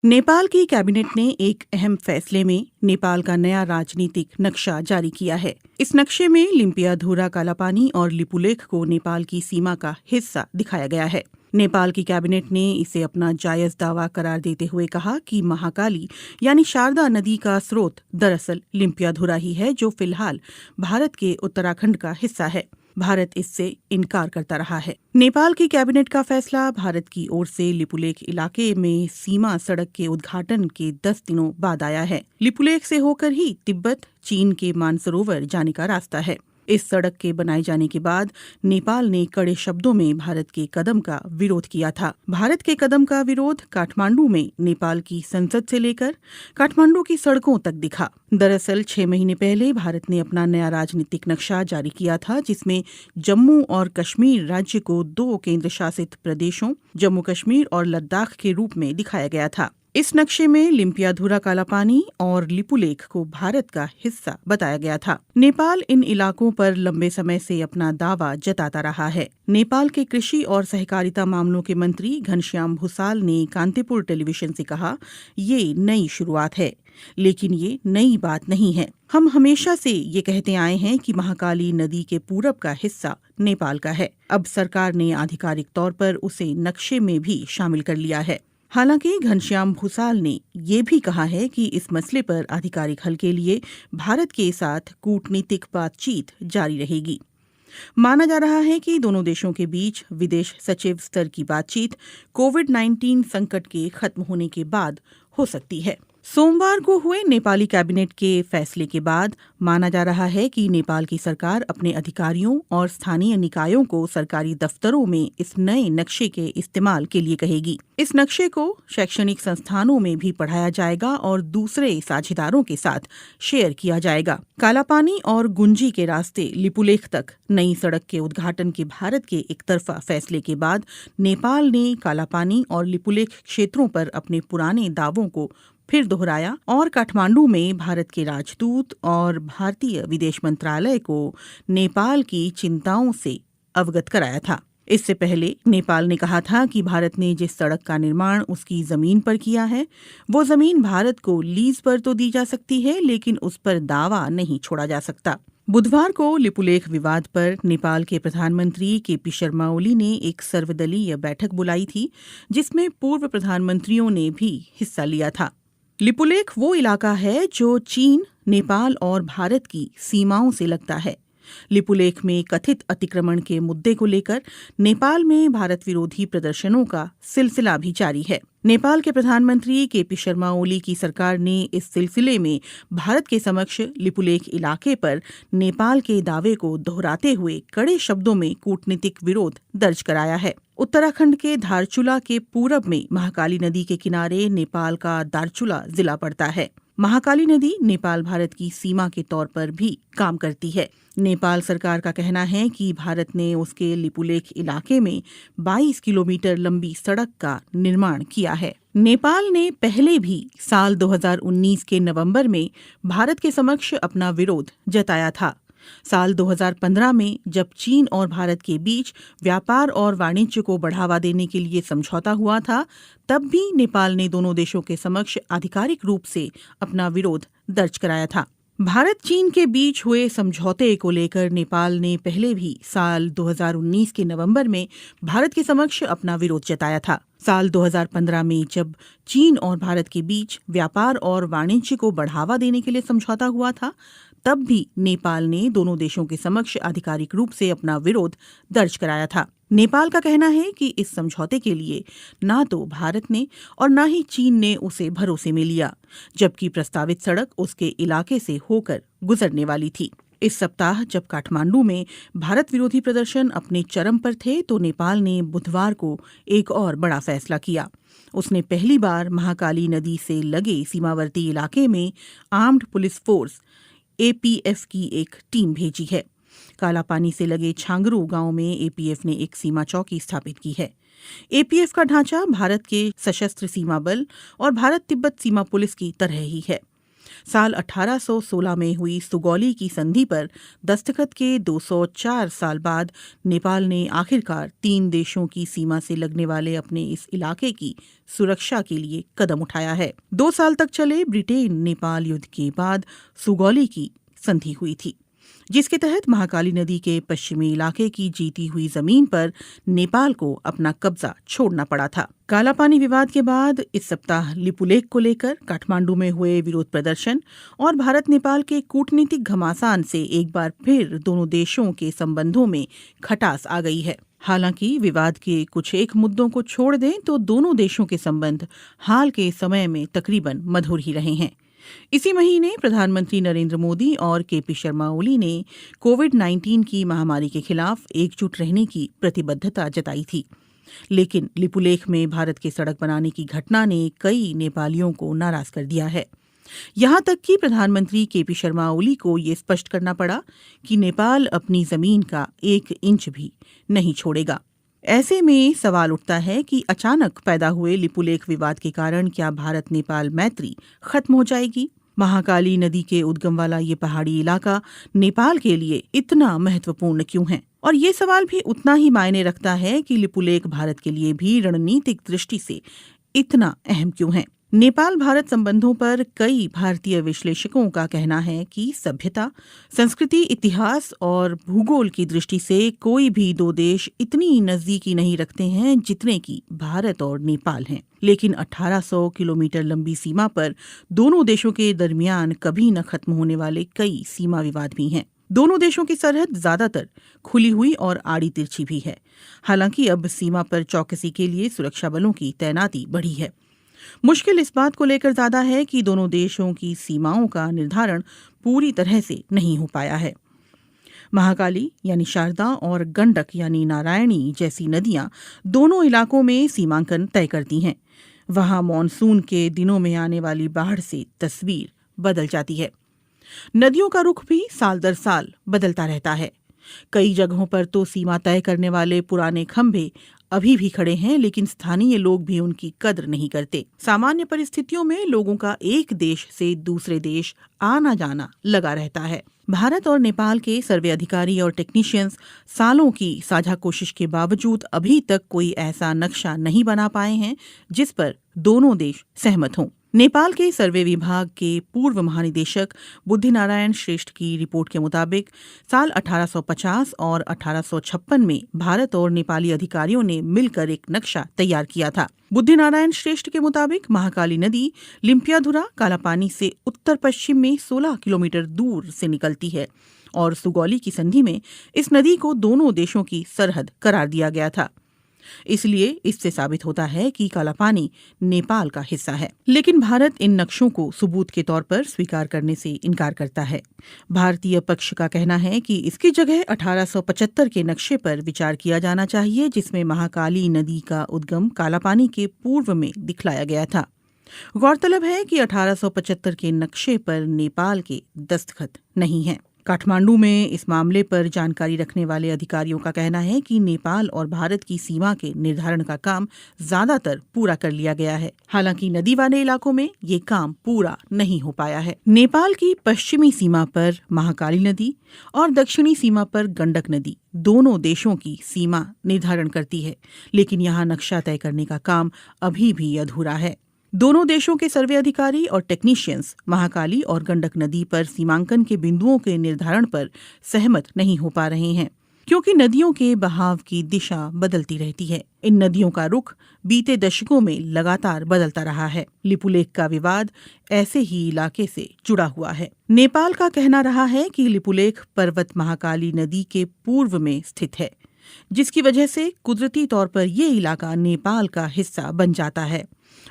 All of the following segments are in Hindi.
नेपाल की कैबिनेट ने एक अहम फैसले में नेपाल का नया राजनीतिक नक्शा जारी किया है। इस नक्शे में लिम्पियाधुरा कालापानी और लिपुलेख को नेपाल की सीमा का हिस्सा दिखाया गया है। नेपाल की कैबिनेट ने इसे अपना जायज दावा करार देते हुए कहा कि महाकाली यानी शारदा नदी का स्रोत दरअसल लिम्पियाधुरा ही है, जो फिलहाल भारत के उत्तराखंड का हिस्सा है। भारत इससे इनकार करता रहा है। नेपाल की कैबिनेट का फैसला भारत की ओर से लिपुलेख इलाके में सीमा सड़क के उद्घाटन के 10 दिनों बाद आया है। लिपुलेख से होकर ही तिब्बत चीन के मानसरोवर जाने का रास्ता है। इस सड़क के बनाए जाने के बाद नेपाल ने कड़े शब्दों में भारत के कदम का विरोध किया था। भारत के कदम का विरोध काठमांडू में नेपाल की संसद से लेकर काठमांडू की सड़कों तक दिखा। दरअसल 6 महीने पहले भारत ने अपना नया राजनीतिक नक्शा जारी किया था, जिसमें जम्मू और कश्मीर राज्य को 2 केंद्र शासित प्रदेशों जम्मू कश्मीर और लद्दाख के रूप में दिखाया गया था। इस नक्शे में लिम्पियाधुरा कालापानी और लिपुलेख को भारत का हिस्सा बताया गया था। नेपाल इन इलाकों पर लंबे समय से अपना दावा जताता रहा है। नेपाल के कृषि और सहकारिता मामलों के मंत्री घनश्याम भूसाल ने कांतिपुर टेलीविजन से कहा, ये नई शुरुआत है, लेकिन ये नई बात नहीं है। हम हमेशा से ये कहते आए हैं कि महाकाली नदी के पूरब का हिस्सा नेपाल का है। अब सरकार ने आधिकारिक तौर पर उसे नक्शे में भी शामिल कर लिया है। हालांकि घनश्याम भूसाल ने ये भी कहा है कि इस मसले पर आधिकारिक हल के लिए भारत के साथ कूटनीतिक बातचीत जारी रहेगी। माना जा रहा है कि दोनों देशों के बीच विदेश सचिव स्तर की बातचीत कोविड-19 संकट के खत्म होने के बाद हो सकती है। सोमवार को हुए नेपाली कैबिनेट के फैसले के बाद माना जा रहा है कि नेपाल की सरकार अपने अधिकारियों और स्थानीय निकायों को सरकारी दफ्तरों में इस नए नक्शे के इस्तेमाल के लिए कहेगी। इस नक्शे को शैक्षणिक संस्थानों में भी पढ़ाया जाएगा और दूसरे साझेदारों के साथ शेयर किया जाएगा। कालापानी और गुंजी के रास्ते लिपुलेख तक नई सड़क के उद्घाटन के भारत के एक तरफा फैसले के बाद नेपाल ने कालापानी और लिपुलेख क्षेत्रों पर अपने पुराने दावों को फिर दोहराया और काठमांडू में भारत के राजदूत और भारतीय विदेश मंत्रालय को नेपाल की चिंताओं से अवगत कराया था। इससे पहले नेपाल ने कहा था कि भारत ने जिस सड़क का निर्माण उसकी जमीन पर किया है, वो जमीन भारत को लीज पर तो दी जा सकती है, लेकिन उस पर दावा नहीं छोड़ा जा सकता। बुधवार को लिपुलेख विवाद पर नेपाल के प्रधानमंत्री केपी शर्मा ओली ने एक सर्वदलीय बैठक बुलाई थी, जिसमें पूर्व प्रधानमंत्रियों ने भी हिस्सा लिया था। लिपुलेख वो इलाका है जो चीन, नेपाल और भारत की सीमाओं से लगता है। लिपुलेख में कथित अतिक्रमण के मुद्दे को लेकर नेपाल में भारत विरोधी प्रदर्शनों का सिलसिला भी जारी है। नेपाल के प्रधानमंत्री केपी शर्मा ओली की सरकार ने इस सिलसिले में भारत के समक्ष लिपुलेख इलाके पर नेपाल के दावे को दोहराते हुए कड़े शब्दों में कूटनीतिक विरोध दर्ज कराया है। उत्तराखंड के धारचूला के पूरब में महाकाली नदी के किनारे नेपाल का दारचूला जिला पड़ता है। महाकाली नदी नेपाल भारत की सीमा के तौर पर भी काम करती है। नेपाल सरकार का कहना है कि भारत ने उसके लिपुलेख इलाके में 22 किलोमीटर लंबी सड़क का निर्माण किया है। नेपाल ने पहले भी साल 2019 के नवंबर में भारत के समक्ष अपना विरोध जताया था। साल 2015 में जब चीन और भारत के बीच व्यापार और वाणिज्य को बढ़ावा देने के लिए समझौता हुआ था, तब भी नेपाल ने दोनों देशों के समक्ष आधिकारिक रूप से अपना विरोध दर्ज कराया था। भारत चीन के बीच हुए समझौते को लेकर नेपाल ने पहले भी साल 2019 के नवंबर में भारत के समक्ष अपना विरोध जताया था। साल 2015 में जब चीन और भारत के बीच व्यापार और वाणिज्य को बढ़ावा देने के लिए समझौता हुआ था, तब भी नेपाल ने दोनों देशों के समक्ष आधिकारिक रूप से अपना विरोध दर्ज कराया था। नेपाल का कहना है कि इस समझौते के लिए ना तो भारत ने और ना ही चीन ने उसे भरोसे में लिया, जबकि प्रस्तावित सड़क उसके इलाके से होकर गुजरने वाली थी। इस सप्ताह जब काठमांडू में भारत विरोधी प्रदर्शन अपने चरम पर थे, तो नेपाल ने बुधवार को एक और बड़ा फैसला किया। उसने पहली बार महाकाली नदी से लगे सीमावर्ती इलाके में आर्म्ड पुलिस फोर्स एपीएफ की एक टीम भेजी है। कालापानी से लगे छांगरू गांव में एपीएफ ने एक सीमा चौकी स्थापित की है। एपीएफ का ढांचा भारत के सशस्त्र सीमा बल और भारत तिब्बत सीमा पुलिस की तरह ही है। साल 1816 में हुई सुगौली की संधि पर दस्तखत के 204 साल बाद नेपाल ने आखिरकार 3 देशों की सीमा से लगने वाले अपने इस इलाके की सुरक्षा के लिए कदम उठाया है। 2 साल तक चले ब्रिटेन नेपाल युद्ध के बाद सुगौली की संधि हुई थी, जिसके तहत महाकाली नदी के पश्चिमी इलाके की जीती हुई जमीन पर नेपाल को अपना कब्जा छोड़ना पड़ा था। कालापानी विवाद के बाद इस सप्ताह लिपुलेख को लेकर काठमांडू में हुए विरोध प्रदर्शन और भारत नेपाल के कूटनीतिक घमासान से एक बार फिर दोनों देशों के संबंधों में खटास आ गई है। हालांकि विवाद के कुछ एक मुद्दों को छोड़ दें तो दोनों देशों के संबंध हाल के समय में तकरीबन मधुर ही रहे हैं। इसी महीने प्रधानमंत्री नरेंद्र मोदी और केपी शर्मा ओली ने कोविड-19 की महामारी के खिलाफ एकजुट रहने की प्रतिबद्धता जताई थी, लेकिन लिपुलेख में भारत के सड़क बनाने की घटना ने कई नेपालियों को नाराज कर दिया है। यहां तक कि प्रधानमंत्री केपी शर्मा ओली को ये स्पष्ट करना पड़ा कि नेपाल अपनी जमीन का 1 इंच भी नहीं छोड़ेगा। ऐसे में सवाल उठता है कि अचानक पैदा हुए लिपुलेख विवाद के कारण क्या भारत नेपाल मैत्री खत्म हो जाएगी? महाकाली नदी के उद्गम वाला ये पहाड़ी इलाका नेपाल के लिए इतना महत्वपूर्ण क्यों है? और ये सवाल भी उतना ही मायने रखता है कि लिपुलेख भारत के लिए भी रणनीतिक दृष्टि से इतना अहम क्यों है? नेपाल भारत संबंधों पर कई भारतीय विश्लेषकों का कहना है कि सभ्यता, संस्कृति, इतिहास और भूगोल की दृष्टि से कोई भी 2 देश इतनी नजदीकी नहीं रखते हैं जितने कि भारत और नेपाल हैं। लेकिन 1800 किलोमीटर लंबी सीमा पर दोनों देशों के दरमियान कभी न खत्म होने वाले कई सीमा विवाद भी हैं। दोनों देशों की सरहद ज्यादातर खुली हुई और आड़ी तिरछी भी है। हालांकि अब सीमा पर चौकसी के लिए सुरक्षा बलों की तैनाती बढ़ी है। मुश्किल इस बात को लेकर ज्यादा है कि दोनों देशों की सीमाओं का निर्धारण पूरी तरह से नहीं हो पाया है। महाकाली यानी शारदा और गंडक यानी नारायणी जैसी नदियां दोनों इलाकों में सीमांकन तय करती हैं। वहां मॉनसून के दिनों में आने वाली बाढ़ से तस्वीर बदल जाती है। नदियों का रुख भी साल दर साल बदलता रहता है। कई जगहों पर तो सीमा तय करने वाले पुराने खंभे अभी भी खड़े हैं, लेकिन स्थानीय लोग भी उनकी कद्र नहीं करते। सामान्य परिस्थितियों में लोगों का एक देश से दूसरे देश आना जाना लगा रहता है। भारत और नेपाल के सर्वे अधिकारी और टेक्नीशियंस सालों की साझा कोशिश के बावजूद अभी तक कोई ऐसा नक्शा नहीं बना पाए हैं जिस पर दोनों देश सहमत हों। नेपाल के सर्वे विभाग के पूर्व महानिदेशक बुद्धिनारायण श्रेष्ठ की रिपोर्ट के मुताबिक साल 1850 और 1856 में भारत और नेपाली अधिकारियों ने मिलकर एक नक्शा तैयार किया था। बुद्धिनारायण श्रेष्ठ के मुताबिक महाकाली नदी लिम्पियाधुरा कालापानी से उत्तर पश्चिम में 16 किलोमीटर दूर से निकलती है और सुगौली की संधि में इस नदी को दोनों देशों की सरहद करार दिया गया था। इसलिए इससे साबित होता है कि कालापानी नेपाल का हिस्सा है। लेकिन भारत इन नक्शों को सबूत के तौर पर स्वीकार करने से इनकार करता है। भारतीय पक्ष का कहना है कि इसकी जगह 1875 के नक्शे पर विचार किया जाना चाहिए, जिसमें महाकाली नदी का उद्गम कालापानी के पूर्व में दिखलाया गया था। गौरतलब है कि 1875 के नक्शे पर नेपाल के दस्तखत नहीं हैं। काठमांडू में इस मामले पर जानकारी रखने वाले अधिकारियों का कहना है कि नेपाल और भारत की सीमा के निर्धारण का काम ज्यादातर पूरा कर लिया गया है। हालांकि नदी वाले इलाकों में ये काम पूरा नहीं हो पाया है। नेपाल की पश्चिमी सीमा पर महाकाली नदी और दक्षिणी सीमा पर गंडक नदी दोनों देशों की सीमा निर्धारण करती है, लेकिन यहाँ नक्शा तय करने का काम अभी भी अधूरा है। दोनों देशों के सर्वे अधिकारी और टेक्नीशियंस महाकाली और गंडक नदी पर सीमांकन के बिंदुओं के निर्धारण पर सहमत नहीं हो पा रहे हैं, क्योंकि नदियों के बहाव की दिशा बदलती रहती है। इन नदियों का रुख बीते दशकों में लगातार बदलता रहा है। लिपुलेख का विवाद ऐसे ही इलाके से जुड़ा हुआ है। नेपाल का कहना रहा है कि लिपुलेख पर्वत महाकाली नदी के पूर्व में स्थित है, जिसकी वजह से कुदरती तौर पर ये इलाका नेपाल का हिस्सा बन जाता है,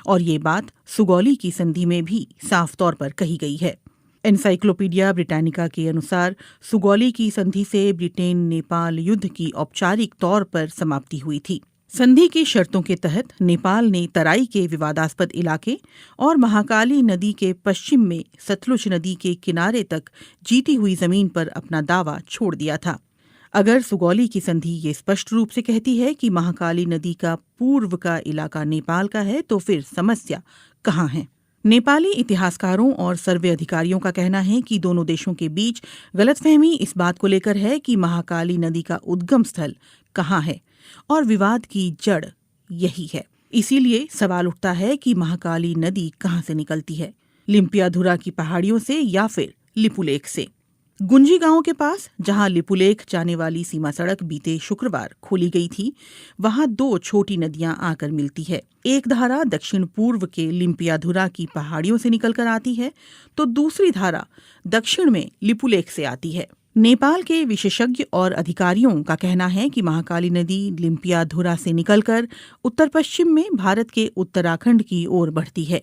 और ये बात सुगौली की संधि में भी साफ तौर पर कही गई है। एनसाइक्लोपीडिया ब्रिटानिका के अनुसार सुगौली की संधि से ब्रिटेन नेपाल युद्ध की औपचारिक तौर पर समाप्ति हुई थी। संधि की शर्तों के तहत नेपाल ने तराई के विवादास्पद इलाके और महाकाली नदी के पश्चिम में सतलुज नदी के किनारे तक जीती हुई जमीन पर अपना दावा छोड़ दिया था। अगर सुगौली की संधि ये स्पष्ट रूप से कहती है कि महाकाली नदी का पूर्व का इलाका नेपाल का है, तो फिर समस्या कहाँ है? नेपाली इतिहासकारों और सर्वे अधिकारियों का कहना है कि दोनों देशों के बीच गलतफहमी इस बात को लेकर है कि महाकाली नदी का उद्गम स्थल कहाँ है और विवाद की जड़ यही है। इसीलिए सवाल उठता है कि महाकाली नदी कहाँ से निकलती है, लिम्पियाधुरा की पहाड़ियों से या फिर लिपुलेख से। गुंजी गांव के पास जहां लिपुलेख जाने वाली सीमा सड़क बीते शुक्रवार खोली गई थी, वहां दो छोटी नदियां आकर मिलती है। एक धारा दक्षिण पूर्व के लिम्पियाधुरा की पहाड़ियों से निकलकर आती है, तो दूसरी धारा दक्षिण में लिपुलेख से आती है। नेपाल के विशेषज्ञ और अधिकारियों का कहना है कि महाकाली नदी लिम्पियाधुरा से निकलकर उत्तर पश्चिम में भारत के उत्तराखंड की ओर बढ़ती है,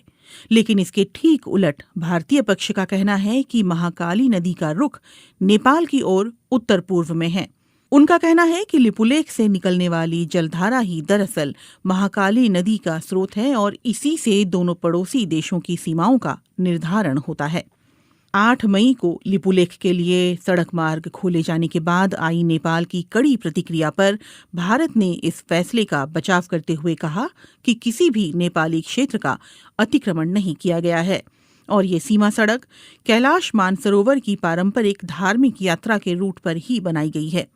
लेकिन इसके ठीक उलट भारतीय पक्ष का कहना है कि महाकाली नदी का रुख नेपाल की ओर उत्तर पूर्व में है। उनका कहना है कि लिपुलेख से निकलने वाली जलधारा ही दरअसल महाकाली नदी का स्रोत है और इसी से दोनों पड़ोसी देशों की सीमाओं का निर्धारण होता है। 8 मई को लिपुलेख के लिए सड़क मार्ग खोले जाने के बाद आई नेपाल की कड़ी प्रतिक्रिया पर भारत ने इस फैसले का बचाव करते हुए कहा कि किसी भी नेपाली क्षेत्र का अतिक्रमण नहीं किया गया है और ये सीमा सड़क कैलाश मानसरोवर की पारंपरिक धार्मिक यात्रा के रूट पर ही बनाई गई है।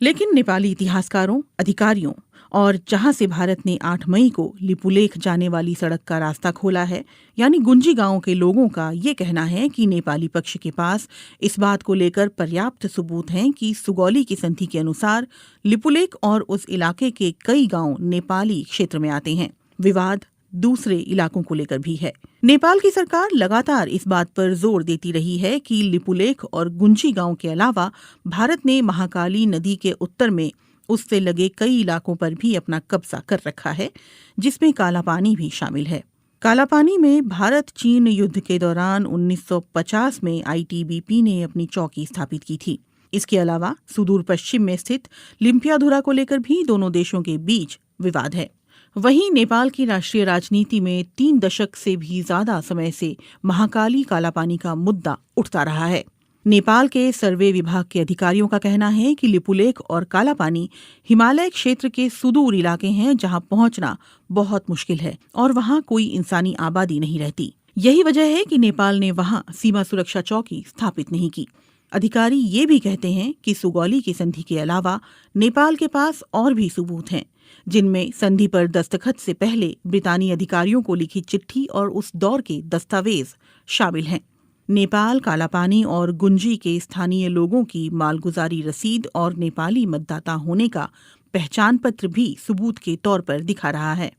लेकिन नेपाली इतिहासकारों, अधिकारियों और जहां से भारत ने 8 मई को लिपुलेख जाने वाली सड़क का रास्ता खोला है, यानी गुंजी गांव के लोगों का ये कहना है कि नेपाली पक्ष के पास इस बात को लेकर पर्याप्त सबूत हैं कि सुगौली की संधि के अनुसार लिपुलेख और उस इलाके के कई गांव नेपाली क्षेत्र में आते हैं। विवाद दूसरे इलाकों को लेकर भी है। नेपाल की सरकार लगातार इस बात पर जोर देती रही है कि लिपुलेख और गुंजी गांव के अलावा भारत ने महाकाली नदी के उत्तर में उससे लगे कई इलाकों पर भी अपना कब्जा कर रखा है, जिसमें कालापानी भी शामिल है। कालापानी में भारत चीन युद्ध के दौरान 1950 में आईटीबीपी ने अपनी चौकी स्थापित की थी। इसके अलावा सुदूर पश्चिम में स्थित लिम्पियाधुरा को लेकर भी दोनों देशों के बीच विवाद है। वहीं नेपाल की राष्ट्रीय राजनीति में 3 दशक से भी ज्यादा समय से महाकाली कालापानी का मुद्दा उठता रहा है। नेपाल के सर्वे विभाग के अधिकारियों का कहना है कि लिपुलेख और कालापानी हिमालय क्षेत्र के सुदूर इलाके हैं जहां पहुंचना बहुत मुश्किल है और वहां कोई इंसानी आबादी नहीं रहती। यही वजह है कि नेपाल ने वहां सीमा सुरक्षा चौकी स्थापित नहीं की। अधिकारी ये भी कहते हैं कि सुगौली की संधि के अलावा नेपाल के पास और भी सबूत हैं, जिनमें संधि पर दस्तखत से पहले ब्रितानी अधिकारियों को लिखी चिट्ठी और उस दौर के दस्तावेज शामिल हैं। नेपाल कालापानी और गुंजी के स्थानीय लोगों की मालगुजारी रसीद और नेपाली मतदाता होने का पहचान पत्र भी सबूत के तौर पर दिखा रहा है।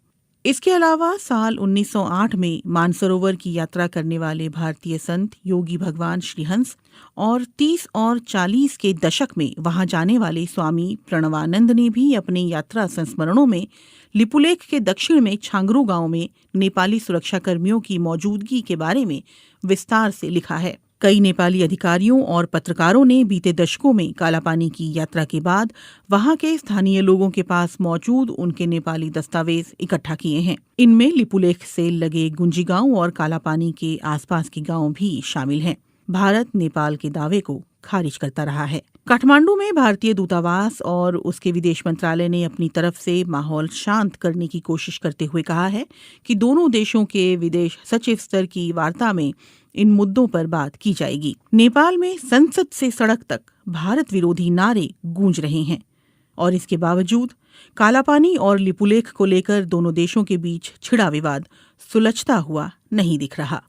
इसके अलावा साल 1908 में मानसरोवर की यात्रा करने वाले भारतीय संत योगी भगवान श्रीहंस और 30 और 40 के दशक में वहां जाने वाले स्वामी प्रणवानंद ने भी अपने यात्रा संस्मरणों में लिपुलेख के दक्षिण में छांगरू गांव में नेपाली सुरक्षा कर्मियों की मौजूदगी के बारे में विस्तार से लिखा है। कई नेपाली अधिकारियों और पत्रकारों ने बीते दशकों में कालापानी की यात्रा के बाद वहां के स्थानीय लोगों के पास मौजूद उनके नेपाली दस्तावेज इकट्ठा किए हैं। इनमें लिपुलेख से लगे गुंजी गांव और कालापानी के आसपास के गांव भी शामिल हैं। भारत नेपाल के दावे को खारिज करता रहा है। काठमांडू में भारतीय दूतावास और उसके विदेश मंत्रालय ने अपनी तरफ से माहौल शांत करने की कोशिश करते हुए कहा है कि दोनों देशों के विदेश सचिव स्तर की वार्ता में इन मुद्दों पर बात की जाएगी। नेपाल में संसद से सड़क तक भारत विरोधी नारे गूंज रहे हैं और इसके बावजूद कालापानी और लिपुलेख को लेकर दोनों देशों के बीच छिड़ा विवाद सुलझता हुआ नहीं दिख रहा।